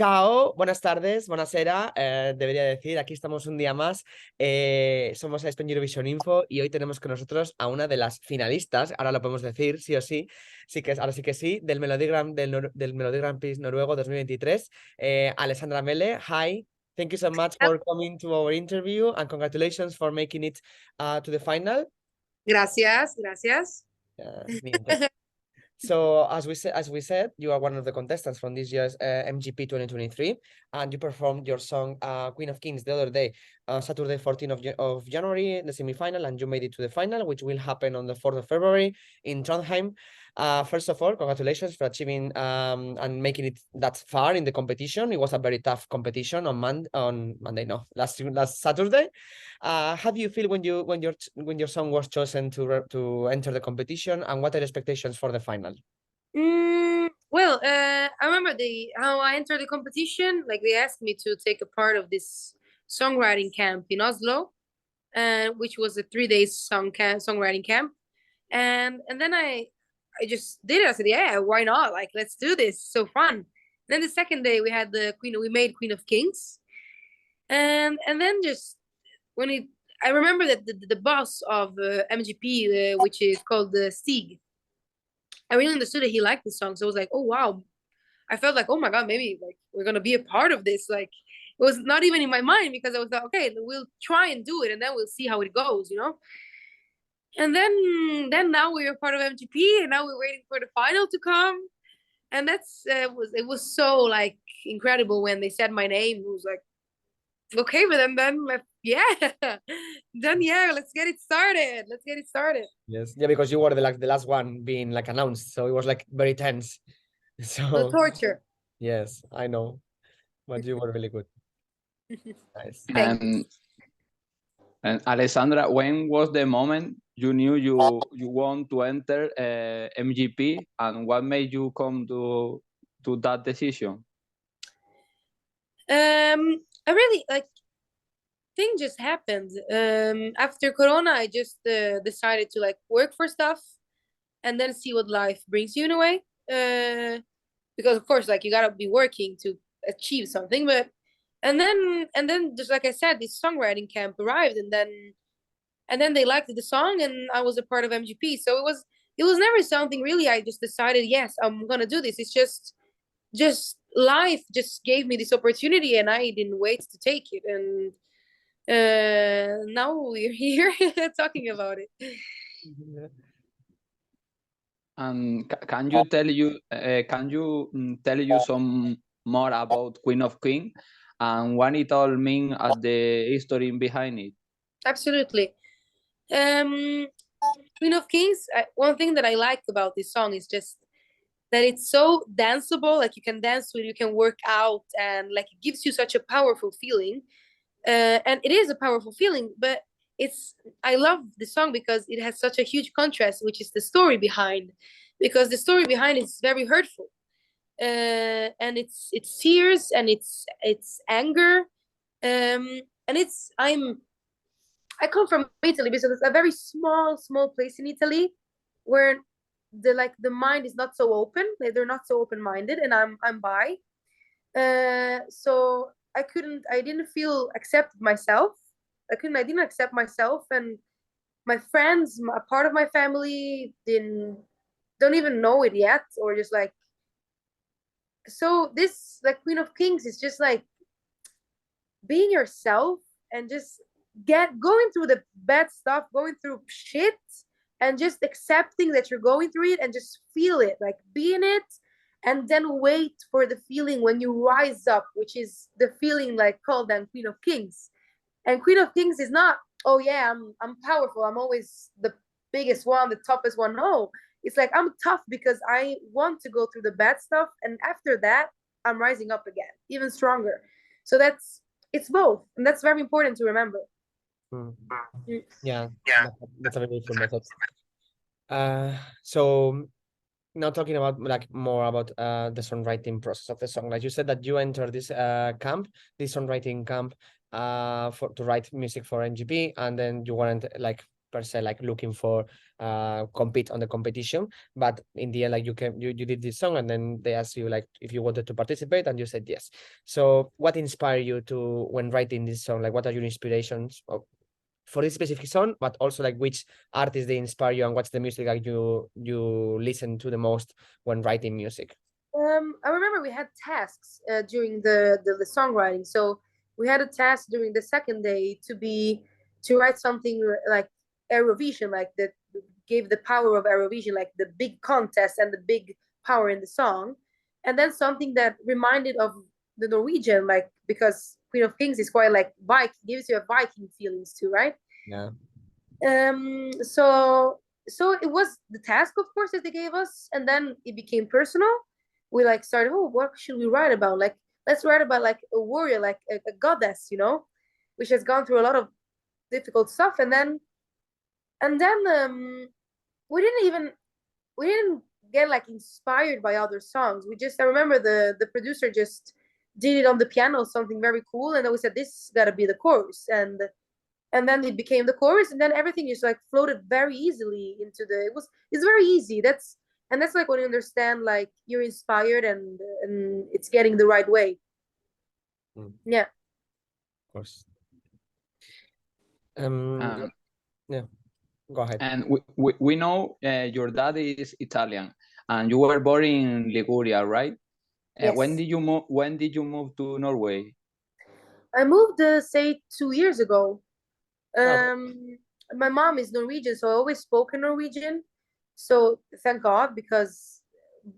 Chao, buenas tardes, buonasera, debería decir, aquí estamos un día más, somos Aspen Eurovision Info y hoy tenemos con nosotros a una de las finalistas, ahora lo podemos decir, sí o sí, ahora sí que sí, del del Melodi Grand Prix Noruego 2023, Alessandra Mele. Hi, thank you so much for coming to our interview and congratulations for making it to the final. Gracias, gracias. Bien, pues. So as we said, you are one of the contestants from this year's MGP 2023, and you performed your song Queen of Kings the other day, Saturday 14th of January, the semi-final, and you made it to the final, which will happen on the 4th of February in Trondheim. First of all, congratulations for achieving and making it that far in the competition. It was a very tough competition on Monday, no, last Saturday. How do you feel when your song was chosen to enter the competition, and what are the expectations for the final? Well, I remember how I entered the competition. Like they asked me to take a part of this songwriting camp in Oslo, which was a 3 day songwriting camp, and then I just did it. I said, yeah, why not? Like, let's do this. So fun. Then the second day we had we made Queen of Kings, and then just I remember that the boss of MGP, which is called Stig, I really understood that he liked the song. So I was like, oh wow. I felt like, oh my God, maybe like we're gonna be a part of this. Like it was not even in my mind because I was like, okay, we'll try and do it and then we'll see how it goes, you know? And then now we're part of MGP and now we're waiting for the final to come. And it was so like incredible when they said my name. It was like, okay, but then yeah, then yeah, let's get it started. Let's get it started. Yes, yeah, because you were the last one being like announced, so it was like very tense. So the torture. Yes, I know, but you were really good. Nice. And Alessandra, when was the moment you knew you want to enter MGP, and what made you come to that decision? I really like thing just happened. After Corona, I just decided to like work for stuff and then see what life brings you in a way. Because of course, like you gotta be working to achieve something. But and then just like I said, this songwriting camp arrived, and then they liked the song, and I was a part of MGP. So it was never something really. I just decided, yes, I'm gonna do this. It's just life just gave me this opportunity, and I didn't wait to take it. And now we're here talking about it. Can you tell you some more about Queen of Kings and what it all means as the history behind it? Absolutely. Queen of Kings, one thing that I like about this song is just that it's so danceable. Like you can dance with it, you can work out, and like it gives you such a powerful feeling. And it is a powerful feeling, but I love the song because it has such a huge contrast, which is the story behind, because the story behind is very hurtful, and it's tears and it's anger, and I come from Italy because it's a very small place in Italy where the mind is not so open. They're not so open-minded, and I'm bi, so I didn't feel accept myself. I didn't accept myself, and my friends, a part of my family don't even know it yet, or just like, so this like Queen of Kings is just like being yourself and just going through the bad stuff, going through shit, and just accepting that you're going through it and just feel it, like be in it, and then wait for the feeling when you rise up, which is the feeling like called then Queen of Kings. And Queen of Kings is not, oh yeah, I'm powerful, I'm always the biggest one, the toughest one. No, it's like I'm tough because I want to go through the bad stuff, and after that I'm rising up again, even stronger. So it's both, and that's very important to remember. Yeah, that's a very beautiful method. So now talking about like more about the songwriting process of the song. Like you said that you entered this songwriting camp to write music for MGP, and then you weren't like per se like looking for compete on the competition, but in the end like you did this song and then they asked you like if you wanted to participate and you said yes. So what inspired you to when writing this song? Like what are your inspirations for this specific song, but also like which artists they inspire you and what's the music like you listen to the most when writing music? I remember we had tasks during the songwriting. So we had a task during the second day to write something like Eurovision, like that gave the power of Eurovision, like the big contest and the big power in the song, and then something that reminded of the Norwegian, like because Queen of Kings is quite like Viking, gives you a Viking feelings too, right? Yeah. So it was the task, of course, that they gave us, and then it became personal. We like started, oh, what should we write about? Like, let's write about like a warrior, like a goddess, you know, which has gone through a lot of difficult stuff. And then we didn't get like inspired by other songs. I remember the producer just did it on the piano, something very cool, and then we said this gotta be the chorus, and then it became the chorus, and then everything just like floated very easily into it's very easy. That's like when you understand like you're inspired and it's getting the right way. Yeah. Of course. Um, yeah, go ahead. And we know your dad is Italian, and you were born in Liguria, right? Yes. When did you move to Norway? I moved say 2 years ago. Oh. My mom is Norwegian, so I always spoke in Norwegian. So thank God, because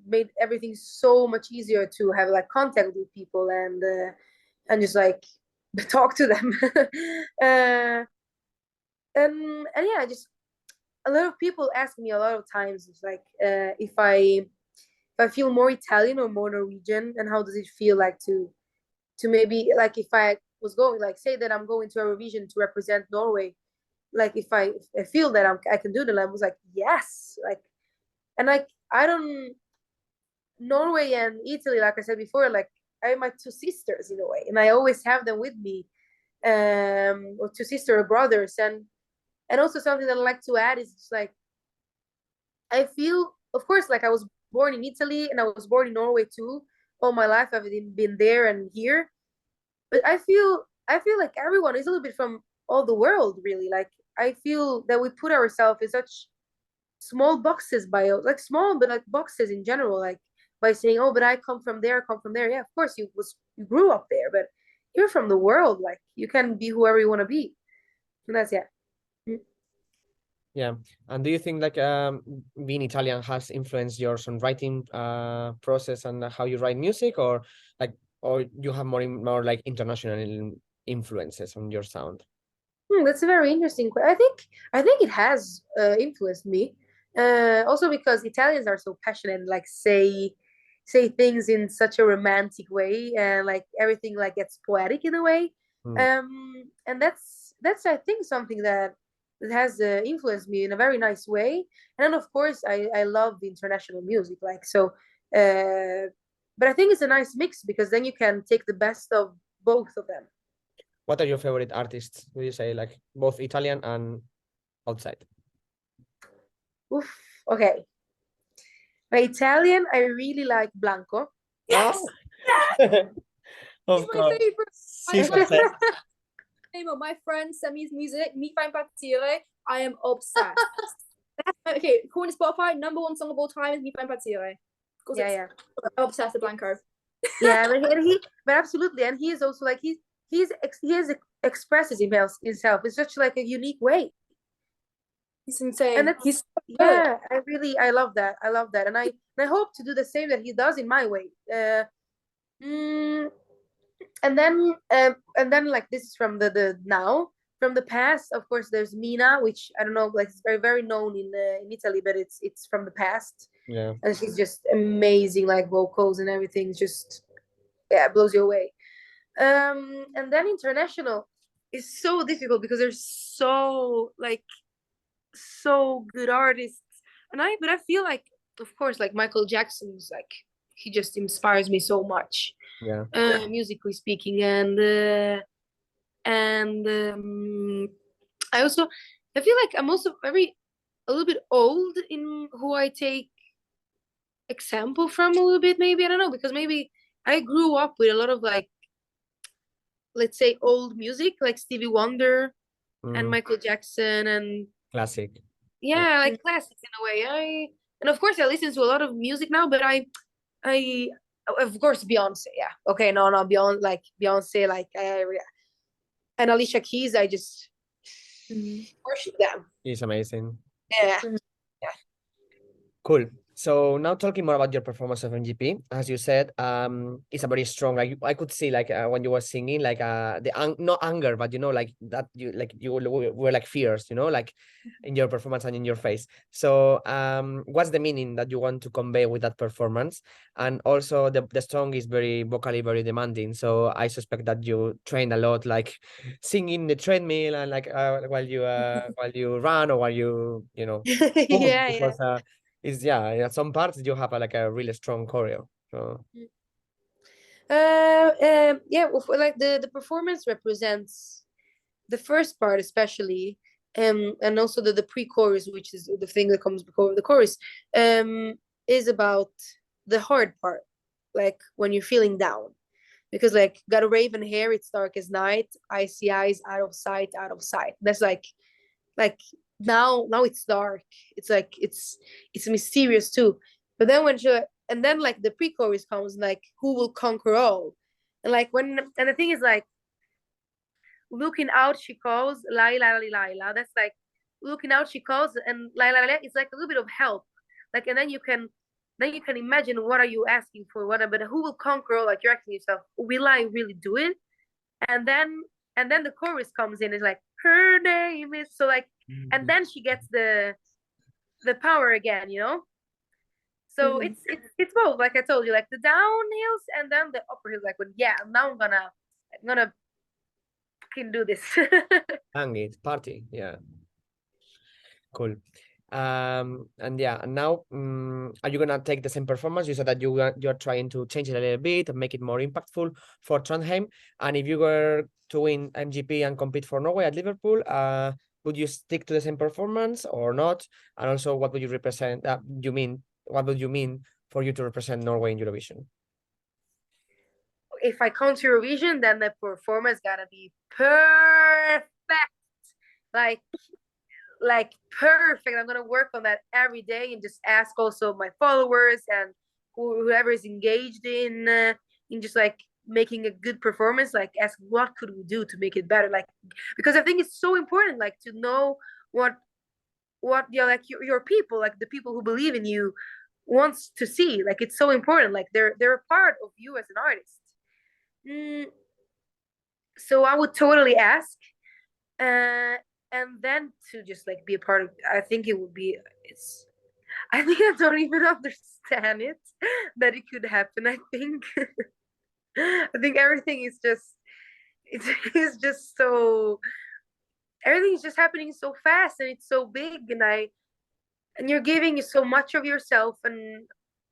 made everything so much easier to have like contact with people and just like talk to them. And yeah, just a lot of people ask me a lot of times, it's like if I feel more Italian or more Norwegian, and how does it feel like to maybe like if I was going like say that I'm going to Eurovision to represent Norway, like if I feel that I can do that, I was like yes, like, and like I don't Norway and Italy, like I said before, like I have my two sisters in a way, and I always have them with me, or two sister or brothers, and also something that I like to add is just like I feel, of course, like I was born in Italy and I was born in Norway too. All my life I've been there and here, but I feel like everyone is a little bit from all the world, really. Like I feel that we put ourselves in such small boxes by like small but like boxes in general, like by saying, oh, but I come from there, yeah, of course you grew up there, but you're from the world, like you can be whoever you want to be. And that's Yeah. And do you think like being Italian has influenced your songwriting process and how you write music, or you have more like international influences on your sound? That's a very interesting question. I think it has influenced me. Also because Italians are so passionate, like say things in such a romantic way, and like everything like gets poetic in a way. And that's I think something that has influenced me in a very nice way. And then of course I love the international music, like so. But I think it's a nice mix because then you can take the best of both of them. What are your favorite artists, would you say, like both Italian and outside? Oof. Okay. My Italian, I really like Blanco. Yes! Of He's my course. favorite. My friend sent me his music, Mi Fa Impazzire. I am obsessed. Okay, according to Spotify, #1 song of all time is Mi Fa Impazzire. Yeah. I'm obsessed with Blanco. Yeah, but absolutely, and he is also like he expresses himself in such like a unique way. He's insane. And he's yeah, I love that. And I hope to do the same that he does in my way. And then like this is from the now. From the past, of course, there's Mina, which I don't know, like it's very very known in Italy, but it's from the past. Yeah. And she's just amazing, like vocals and everything, just blows you away. And then international is so difficult because there's so good artists, but I feel like, of course, like Michael Jackson's like he just inspires me so much, musically speaking, and I also I feel like I'm also a little bit old in who I take example from a little bit, maybe. I don't know, because maybe I grew up with a lot of like, let's say, old music, like Stevie Wonder and Michael Jackson, and Classic. yeah, like classics in a way. And of course I listen to a lot of music now, but I of course Beyonce, yeah. Okay, no, Beyonce, like and Alicia Keys, I just worship them. It's amazing. Yeah. Cool. So now talking more about your performance of MGP, as you said, it's a very strong. Like I could see, like when you were singing, like not anger, but like that you were like fierce, like in your performance and in your face. So what's the meaning that you want to convey with that performance? And also the song is very vocally very demanding. So I suspect that you train a lot, like singing the treadmill and like while you run or while you move, Yeah, because in some parts you have like a really strong choreo. So yeah, well, like the performance represents the first part especially, and also the pre-chorus, which is the thing that comes before the chorus, is about the hard part, like when you're feeling down, because like got a raven hair, it's dark as night, icy eyes, out of sight, out of sight. That's like now it's dark, it's like it's mysterious too. But then and then like the pre-chorus comes, like who will conquer all, and like and the thing is like looking out she calls, la la la la, that's like looking out she calls, and la la la is like a little bit of help, like, and then you can imagine what are you asking for, what, but who will conquer all, like you're asking yourself, will I really do it? And then the chorus comes in, it's like her name is, so like, and then she gets the power again, so it's both, like I told you, like the downhills and then the upper hills, like when now I'm gonna can do this. hang it, party, yeah. Cool. And now are you gonna take the same performance? You said that you're trying to change it a little bit and make it more impactful for Trondheim. And if you were to win MGP and compete for Norway at Liverpool, would you stick to the same performance or not? And also, what would you represent? What would you mean for you to represent Norway in Eurovision? If I come to Eurovision, then the performance gotta be perfect, like perfect. I'm gonna work on that every day and just ask also my followers and whoever is engaged in just like making a good performance, like ask what could we do to make it better, like, because I think it's so important, like to know what like your people, like the people who believe in you wants to see, like it's so important, like they're a part of you as an artist. So I would totally ask, and then to just like be a part of, I think it would be, I think I don't even understand it, that it could happen. I think I think everything is just, it's just so, everything is just happening so fast and it's so big, and you're giving so much of yourself, and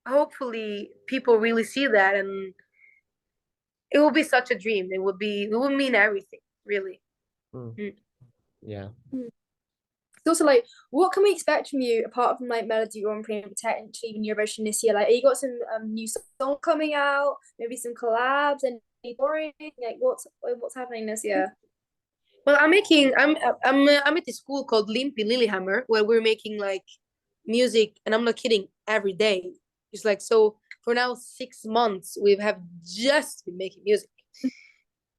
hopefully people really see that, and it will be such a dream. It will mean everything, really. Yeah. It's also like, what can we expect from you apart from like Melody Grand Prix and potentially even Eurovision this year? Like, you got some new song coming out, maybe some collabs, and touring? Like, what's happening this year? Well, I'm at this school called Limpi Lillehammer, where we're making like music, and I'm not kidding, every day. It's like, so for now 6 months we have just been making music,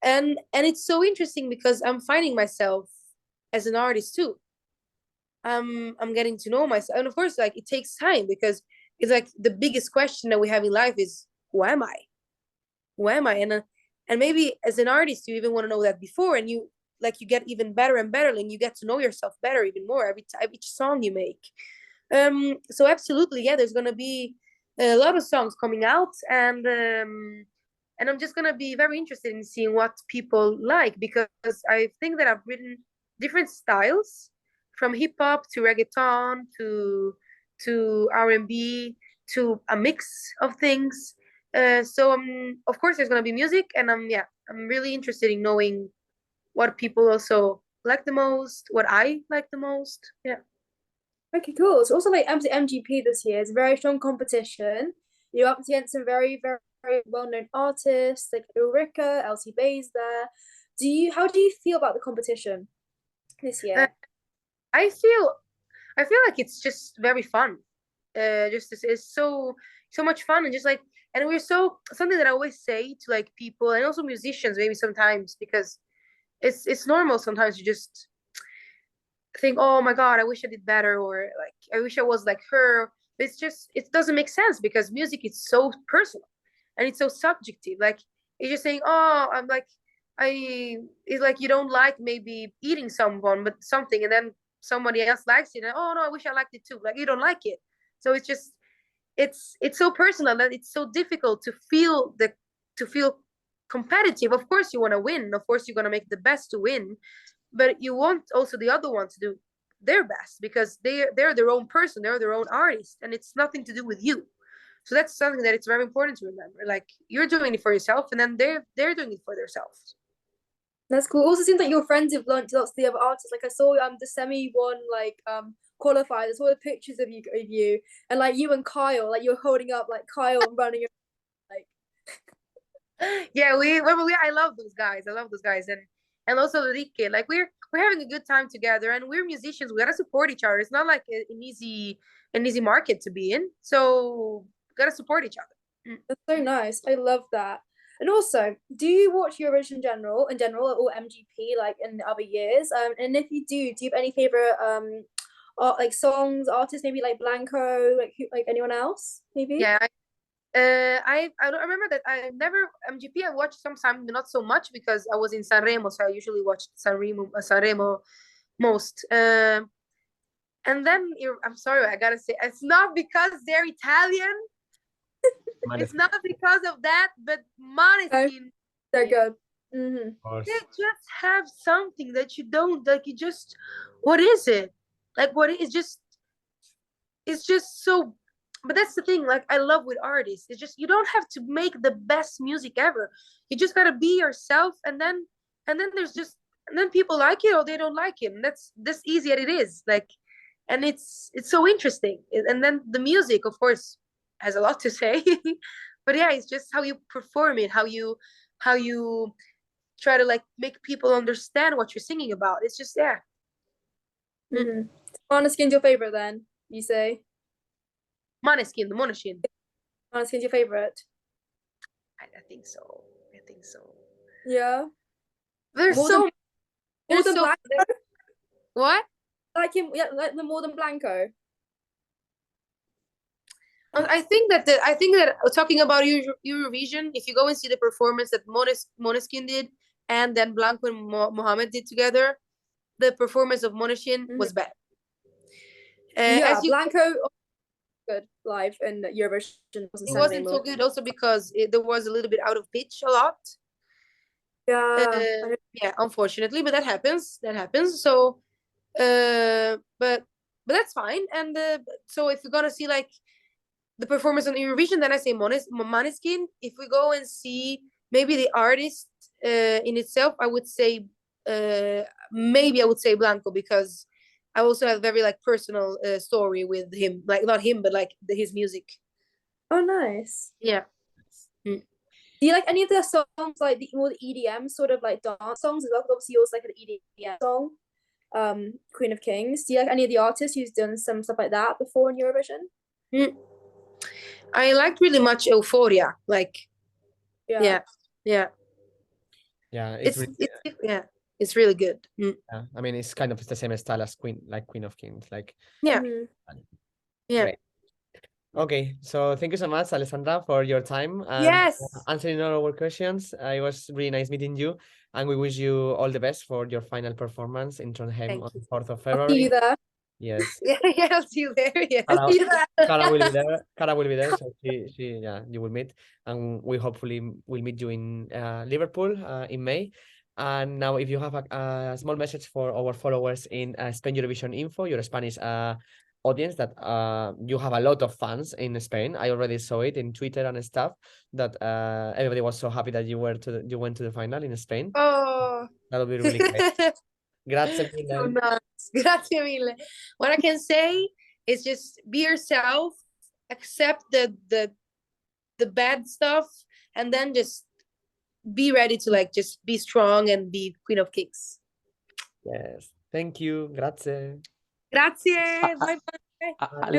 and it's so interesting because I'm finding myself as an artist too. I'm getting to know myself, and of course, like it takes time, because it's like the biggest question that we have in life is, who am I? And maybe as an artist you even want to know that before, and you get even better and better, and you get to know yourself better even more every time, each song you make. So absolutely, yeah, there's gonna be a lot of songs coming out, and I'm just gonna be very interested in seeing what people like, because I think that I've written different styles, from hip hop to reggaeton to R&B, to a mix of things. So of course there's gonna be music, and I'm really interested in knowing what people also like the most, what I like the most. Yeah. Okay, cool. It's also like MGP this year is a very strong competition. You're up against some very, very, very well-known artists like Ulrika, Elsie Bayes there. How do you feel about the competition this year? I feel like it's just very fun. Just it's so much fun, and just like, and we're so, something that I always say to like people and also musicians maybe sometimes, because it's normal sometimes you just think, oh my God, I wish I did better, or like I wish I was like her. It's just, it doesn't make sense, because music is so personal and it's so subjective. Like you're just saying, oh, I'm like, it's like you don't like maybe eating someone but something, and then somebody else likes it, and oh no, I wish I liked it too. Like you don't like it. So it's just, it's so personal that it's so difficult to feel competitive. Of course you want to win, of course you're going to make the best to win, but you want also the other one to do their best, because they're their own person, they're their own artist, and it's nothing to do with you. So that's something that it's very important to remember. Like you're doing it for yourself, and then they're doing it for themselves. That's cool. Also seems like your friends have learned lots of the other artists. Like I saw the semi one like qualified. I saw the pictures of you and like you and Kyle, like you're holding up like Kyle and running like Yeah, I love those guys. And also Ricky. Like we're having a good time together, and we're musicians. We gotta support each other. It's not like an easy market to be in. So we gotta support each other. That's so nice. I love that. And also, do you watch Eurovision in general, or MGP like in other years? And if you do you have any favorite like songs, artists, maybe like Blanco, like anyone else, maybe? Yeah, I don't remember that. I never MGP. I watched sometimes, not so much, because I was in Sanremo, so I usually watched Sanremo most. And then I'm sorry, I gotta say, it's not because they're Italian. It's not because of that, but Måneskin, They're good. they just have something that you don't like. You just, what is it? Like what is just? It's just so. But that's the thing. Like I love with artists, it's just, you don't have to make the best music ever. You just gotta be yourself, and then there's just, and then people like it or they don't like it, and that's easy as it is. Like, and it's so interesting. And then the music, of course, has a lot to say. But yeah, it's just how you perform it, how you try to like make people understand what you're singing about. It's just, yeah. Måneskin's your favorite then, you say? Måneskin, the Måneskin. Måneskin's your favorite? I think so. Yeah. There's More so than Blanco? What? Like him, yeah, like more than Blanco. I think that talking about Eurovision, if you go and see the performance that Måneskin did, and then Blanco and Mohamed did together, the performance of Måneskin was better. Yeah, Blanco good live in Eurovision. It wasn't so good, also because there was a little bit out of pitch a lot. Yeah. Yeah, unfortunately, but that happens. So, but that's fine. And so if you're gonna see like the performance on Eurovision, then I say Måneskin. If we go and see maybe the artist in itself, I would say maybe I would say Blanco, because I also have a very like personal story with him, like not him, but like his music. Oh, nice. Yeah. Do you like any of their songs, like more the EDM sort of like dance songs as well? Obviously, yours like an EDM song, Queen of Kings. Do you like any of the artists who's done some stuff like that before in Eurovision? I liked really much Euphoria. Like, yeah. It's really good. Yeah, I mean, it's kind of the same style as Queen of Kings. Like, yeah. Great. Okay, so thank you so much, Alessandra, for your time and Yes. answering all our questions. It was really nice meeting you, and we wish you all the best for your final performance in Trondheim on the 4th of February. I'll see you there. Yes. Yeah, I'll see you there. Yeah. Cara will be there. Cara will be there, so she you will meet, and we hopefully will meet you in Liverpool in May. And now, if you have a small message for our followers in Spain Eurovision Info, your Spanish audience, that you have a lot of fans in Spain. I already saw it in Twitter and stuff, that everybody was so happy that you went to the final in Spain. Oh, that would be really great. Grazie So mille. nice. Grazie mille. What I can say is just be yourself, accept the bad stuff, and then just be ready to like just be strong and be Queen of Kings. Yes. Thank you. Grazie. Grazie. Bye bye. A-